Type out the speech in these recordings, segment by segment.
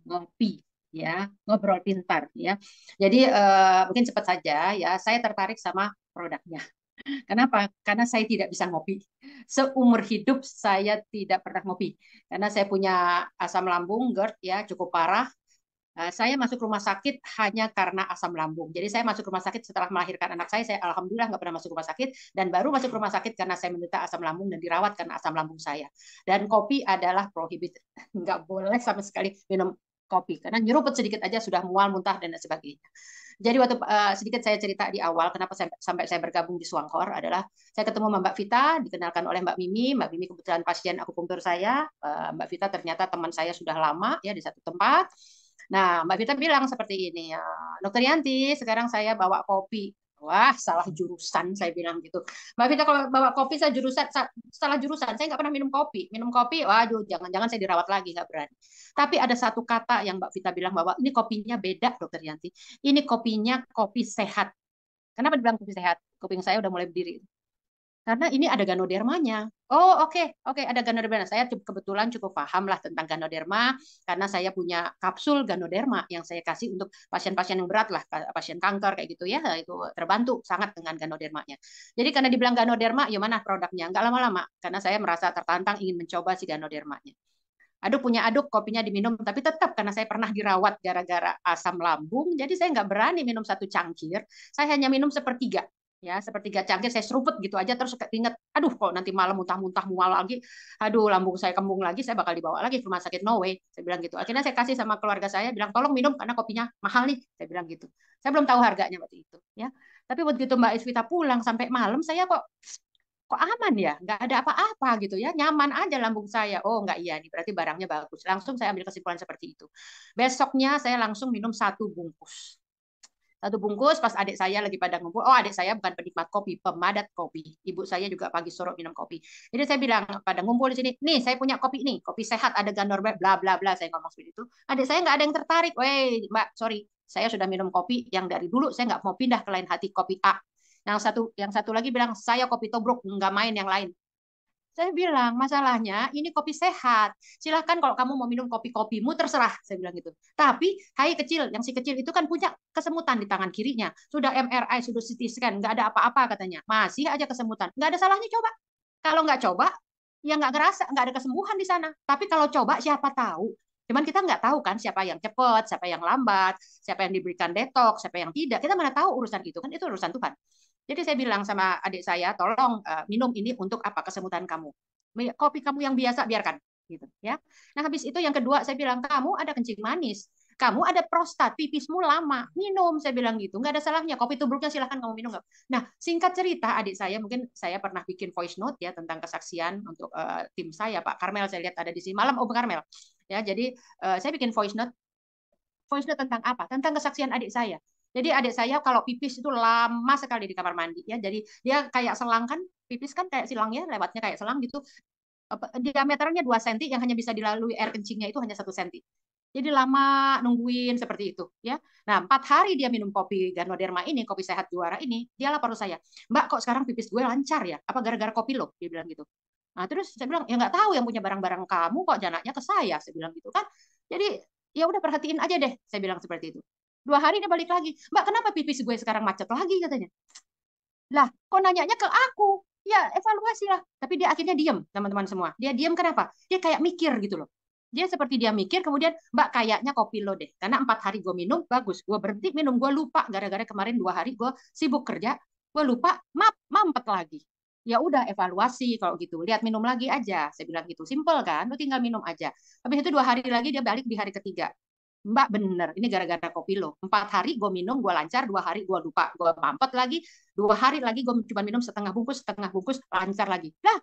ngopi, ya, ngobrol pintar, ya. Jadi mungkin cepat saja, ya. Saya tertarik sama produknya. Kenapa? Karena saya tidak bisa ngopi. Seumur hidup saya tidak pernah ngopi. Karena saya punya asam lambung GERD, ya, cukup parah. Saya masuk rumah sakit hanya karena asam lambung. Jadi saya masuk rumah sakit setelah melahirkan anak saya alhamdulillah nggak pernah masuk rumah sakit, dan baru masuk rumah sakit karena saya menderita asam lambung dan dirawat karena asam lambung saya. Dan kopi adalah prohibited, nggak boleh sama sekali minum kopi karena nyeruput sedikit aja sudah mual, muntah dan sebagainya. Jadi waktu sedikit saya cerita di awal kenapa sampai saya bergabung di Swankor adalah saya ketemu sama Mbak Vita, dikenalkan oleh Mbak Mimi. Mbak Mimi kebetulan pasien akupunktur saya. Mbak Vita ternyata teman saya sudah lama ya di satu tempat. Nah, Mbak Vita bilang seperti ini, ya, Dokter Yanti, sekarang saya bawa kopi. Wah, salah jurusan, saya bilang gitu. Mbak Vita kalau bawa kopi, saya salah jurusan. Saya nggak pernah minum kopi. Minum kopi, waduh, jangan-jangan saya dirawat lagi, nggak berani. Tapi ada satu kata yang Mbak Vita bilang bahwa ini kopinya beda, Dokter Yanti. Ini kopinya kopi sehat. Kenapa dibilang kopi sehat? Kuping saya udah mulai berdiri. Karena ini ada ganodermanya. Oh, oke, ada ganoderma. Saya kebetulan cukup paham lah tentang ganoderma karena saya punya kapsul ganoderma yang saya kasih untuk pasien-pasien yang berat lah, pasien kanker kayak gitu ya, itu terbantu sangat dengan ganodermanya. Jadi karena dibilang ganoderma, ya mana produknya? Nggak lama-lama karena saya merasa tertantang ingin mencoba si ganodermanya. Aduk punya aduk, kopinya diminum, tapi tetap karena saya pernah dirawat gara-gara asam lambung, jadi saya nggak berani minum satu cangkir, saya hanya minum sepertiga. Ya, sepertiga cangkir saya seruput gitu aja, terus ingat, aduh kok nanti malam muntah-muntah mual lagi, aduh lambung saya kembung lagi, saya bakal dibawa lagi ke rumah sakit, no way, saya bilang gitu. Akhirnya saya kasih sama keluarga saya, bilang tolong minum karena kopinya mahal nih, saya bilang gitu. Saya belum tahu harganya waktu itu, ya. Tapi begitu Mbak Isvita pulang sampai malam, saya kok aman ya, nggak ada apa-apa gitu ya, nyaman aja lambung saya. Oh nggak, iya nih berarti barangnya bagus, langsung saya ambil kesimpulan seperti itu. Besoknya saya langsung minum satu bungkus pas adik saya lagi pada ngumpul. Oh, adik saya bukan penikmat kopi, pemadat kopi. Ibu saya juga pagi sore minum kopi. Jadi saya bilang pada ngumpul di sini, nih saya punya kopi nih, kopi sehat ada ganor bla bla bla, saya ngomong seperti itu. Adik saya nggak ada yang tertarik. Weh mbak, sorry, saya sudah minum kopi yang dari dulu saya nggak mau pindah ke lain hati, kopi A. Yang satu lagi bilang saya kopi tobruk, nggak main yang lain. Saya bilang, masalahnya ini kopi sehat. Silahkan kalau kamu mau minum kopi-kopimu, terserah. Saya bilang gitu. Tapi, hai kecil, yang si kecil itu kan punya kesemutan di tangan kirinya. Sudah MRI, sudah CT scan, nggak ada apa-apa katanya. Masih aja kesemutan. Nggak ada salahnya coba. Kalau nggak coba, ya nggak ngerasa, nggak ada kesembuhan di sana. Tapi kalau coba, siapa tahu. Cuman kita nggak tahu kan siapa yang cepat, siapa yang lambat, siapa yang diberikan detox, siapa yang tidak. Kita mana tahu urusan itu kan itu urusan Tuhan. Jadi saya bilang sama adik saya, tolong minum ini untuk apa kesemutan kamu. Kopi kamu yang biasa biarkan, gitu ya. Nah habis itu yang kedua saya bilang kamu ada kencing manis, kamu ada prostat, pipismu lama, minum saya bilang gitu, nggak ada salahnya. Kopi tubruknya silahkan kamu minum. Nah singkat cerita adik saya mungkin saya pernah bikin voice note ya tentang kesaksian untuk tim saya Pak Karmel saya lihat ada di sini malam Om Karmel ya. Jadi saya bikin voice note tentang apa? Tentang kesaksian adik saya. Jadi adik saya kalau pipis itu lama sekali di kamar mandi ya. Jadi dia kayak selang kan, pipis kan kayak silang ya, lewatnya kayak selang gitu. Diameternya 2 cm yang hanya bisa dilalui air kencingnya itu hanya 1 cm. Jadi lama nungguin seperti itu ya. Nah, 4 hari dia minum kopi Ganoderma ini, kopi sehat juara ini, dia lapor saya, Mbak kok sekarang pipis gue lancar ya? Apa gara-gara kopi lo? Dia bilang gitu. Nah, terus saya bilang, ya nggak tahu yang punya barang-barang kamu kok janaknya ke saya. Saya bilang gitu kan. Jadi ya udah perhatiin aja deh. Saya bilang seperti itu. 2 hari dia balik lagi. Mbak, kenapa pipis gue sekarang macet lagi katanya. Lah, kok nanyanya ke aku? Ya, evaluasi lah. Tapi dia akhirnya diam, teman-teman semua. Dia diam kenapa? Dia kayak mikir gitu loh. Dia seperti dia mikir, kemudian, Mbak, kayaknya kopi lo deh. Karena 4 hari gue minum, bagus. Gue berhenti minum, gue lupa. Gara-gara kemarin 2 hari gue sibuk kerja, gue lupa, mampet lagi. Ya udah evaluasi kalau gitu. Lihat minum lagi aja. Saya bilang gitu. Simple kan? Lu tinggal minum aja. Habis itu 2 hari lagi dia balik di hari ketiga. Mbak bener, ini gara-gara kopi lo. 4 hari gue minum, gue lancar, 2 hari gue lupa, gue mampet lagi, 2 hari lagi gue cuma minum setengah bungkus, lancar lagi. Lah,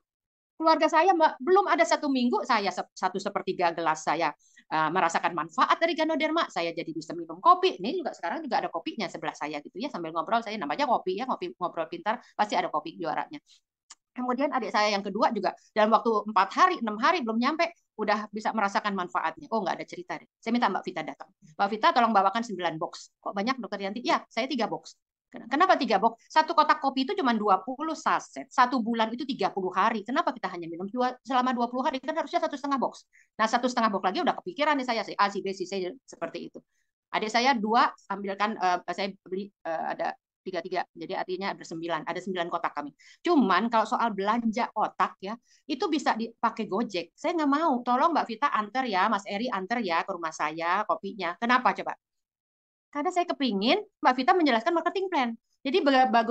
keluarga saya belum ada 1 minggu, saya 1/3 gelas saya merasakan manfaat dari Ganoderma, saya jadi bisa minum kopi. Ini juga sekarang juga ada kopinya sebelah saya gitu ya, sambil ngobrol saya namanya kopi ya, ngopi ngobrol pintar, pasti ada kopi juaranya. Kemudian adik saya yang kedua juga dalam waktu 4 hari, 6 hari belum nyampe udah bisa merasakan manfaatnya. Oh nggak ada cerita deh. Saya minta Mbak Vita datang. Mbak Vita tolong bawakan 9 box. Kok banyak Dokter Yanti? Ya, saya 3 box. Kenapa 3 box? Satu kotak kopi itu cuma 20 saset. 1 bulan itu 30 hari. Kenapa kita hanya minum selama 20 hari? Kan harusnya 1,5 box. Nah, 1,5 box lagi udah kepikiran nih saya, si A, si B, si C, seperti itu. Adik saya 2, ambilkan, saya beli ada 3-3. Jadi artinya ada 9. Ada 9 kotak kami. Cuman kalau soal belanja kotak ya, itu bisa dipakai Gojek. Saya nggak mau. Tolong Mbak Vita antar ya, Mas Eri antar ya ke rumah saya kopinya. Kenapa coba? Karena saya kepingin Mbak Vita menjelaskan marketing plan. Jadi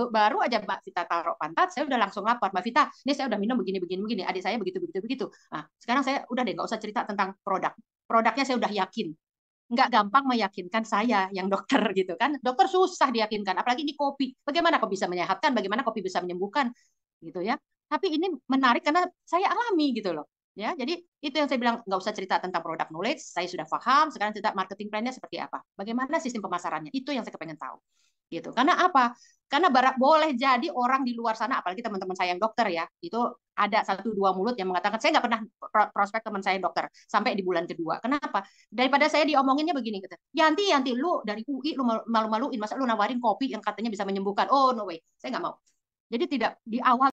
baru aja Mbak Vita taruh pantat, saya udah langsung lapor. Mbak Vita, ini saya udah minum begini, begini, begini. Adik saya begitu, begitu, begitu. Nah, sekarang saya udah deh, nggak usah cerita tentang produk. Produknya saya udah yakin. Nggak gampang meyakinkan saya yang dokter gitu kan. Dokter susah diyakinkan, apalagi ini kopi. Bagaimana kok bisa menyehatkan, bagaimana kopi bisa menyembuhkan gitu ya. Tapi ini menarik karena saya alami gitu loh. Ya, jadi itu yang saya bilang, nggak usah cerita tentang produk knowledge, saya sudah paham. Sekarang cerita marketing plan-nya seperti apa, bagaimana sistem pemasarannya, itu yang saya pengen tahu. Gitu. Karena apa? Karena boleh jadi orang di luar sana, apalagi teman-teman saya yang dokter ya, itu ada 1-2 mulut yang mengatakan saya nggak pernah prospek teman saya yang dokter sampai di bulan kedua. Kenapa? Daripada saya diomonginnya begini, gitu. Yanti, Yanti, lu dari UI lu malu-maluin, masa lu nawarin kopi yang katanya bisa menyembuhkan? Oh no way, saya nggak mau. Jadi tidak di awal